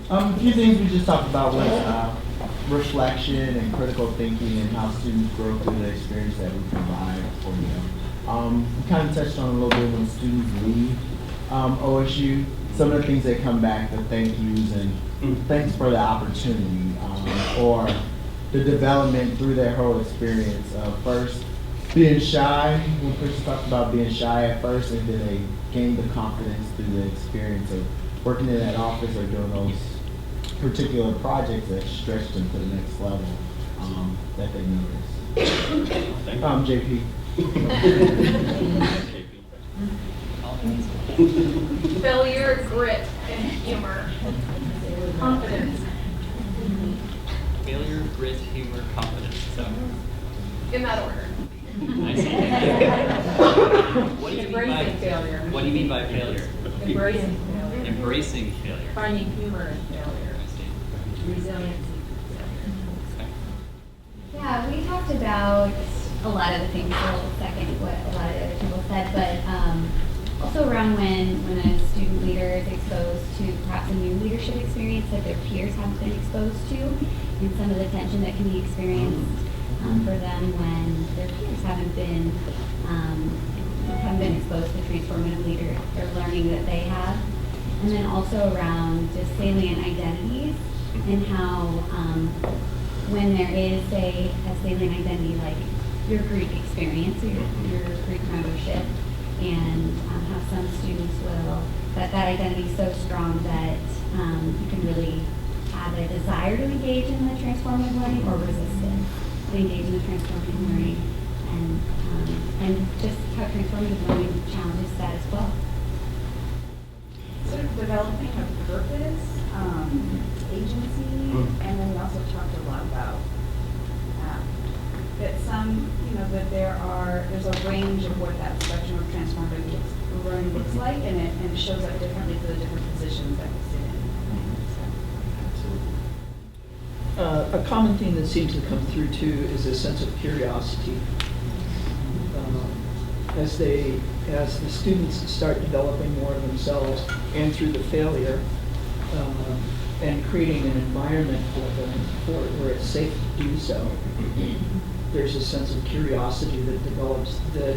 A few things we just talked about was reflection and critical thinking and how students grow through the experience that we provide for them. We kind of touched on a little bit when students leave OSU, some of the things that come back, the thank yous and thanks for the opportunity, or the development through their whole experience. First, being shy, when Chris talked about being shy at first, and then they gained the confidence through the experience of working in that office or doing those particular projects that stretched them to the next level that they noticed. JP. Failure, grit, and humor. Confidence. Failure, grit, humor, confidence. So, In that order. I see. What do you mean by Embracing failure. What do you mean by failure? Embracing failure. Embracing failure. Finding humor in failure. I see. Resiliency through failure. Okay. Yeah, we talked about a lot of the things, so I'll second what a lot of the other people said, but also around when a student leader is exposed to perhaps a new leadership experience that their peers haven't been exposed to, and some of the tension that can be experienced for them when their peers haven't been exposed to transformative leader or learning that they have. And then also around just salient identities and how when there is, say, a salient identity like your Greek experience or your Greek membership, and how some students will, that identity is so strong that you can really have a desire to engage in the transformative learning or resist it, to engage in the transformative learning, and just how transformative learning challenges that as well. Sort of developing a purpose, agency, and then we also talked a lot about that that there's a range of what that spectrum of transformative learning looks like, and it shows up differently for the different positions that we sit in. A common theme that seems to come through too is a sense of curiosity. As the students start developing more of themselves and through the failure, and creating an environment for them where it's safe to do so, there's a sense of curiosity that develops that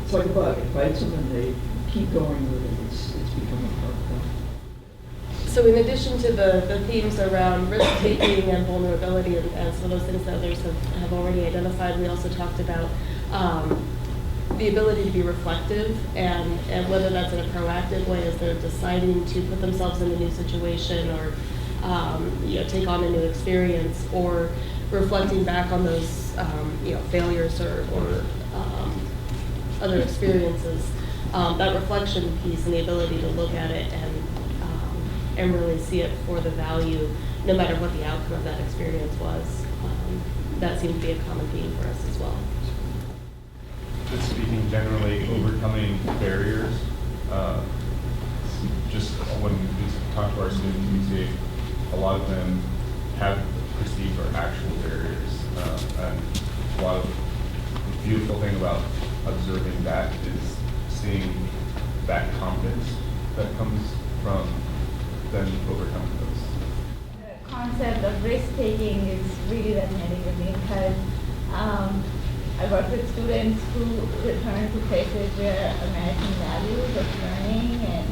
it's like a bug. It bites them and they keep going with it. It's become a part of them. So in addition to the themes around risk-taking and vulnerability and some of those things that others have already identified, we also talked about the ability to be reflective and whether that's in a proactive way as they're deciding to put themselves in a new situation or take on a new experience, or reflecting back on those failures or other experiences. That reflection piece and the ability to look at it and really see it for the value, no matter what the outcome of that experience was. That seemed to be a common theme for us as well. Just speaking generally, overcoming barriers. Just when we talk to our students, we see a lot of them have perceived or actual barriers. And a lot of the beautiful thing about observing that is seeing that confidence that comes from them overcoming those. The concept of risk-taking is really resonating with me because I work with students who return to places where American values of learning and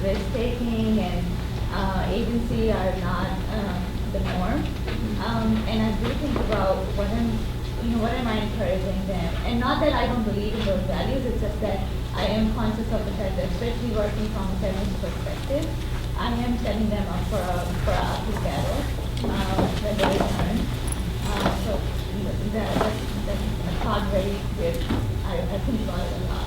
risk-taking and agency are not the norm. And I do think about what am I encouraging them? And not that I don't believe in those values, it's just that I am conscious of the fact that, especially working from a feminist perspective, I am setting them up for a uphill battle when they return. So that's a thought very good. I think about it a lot.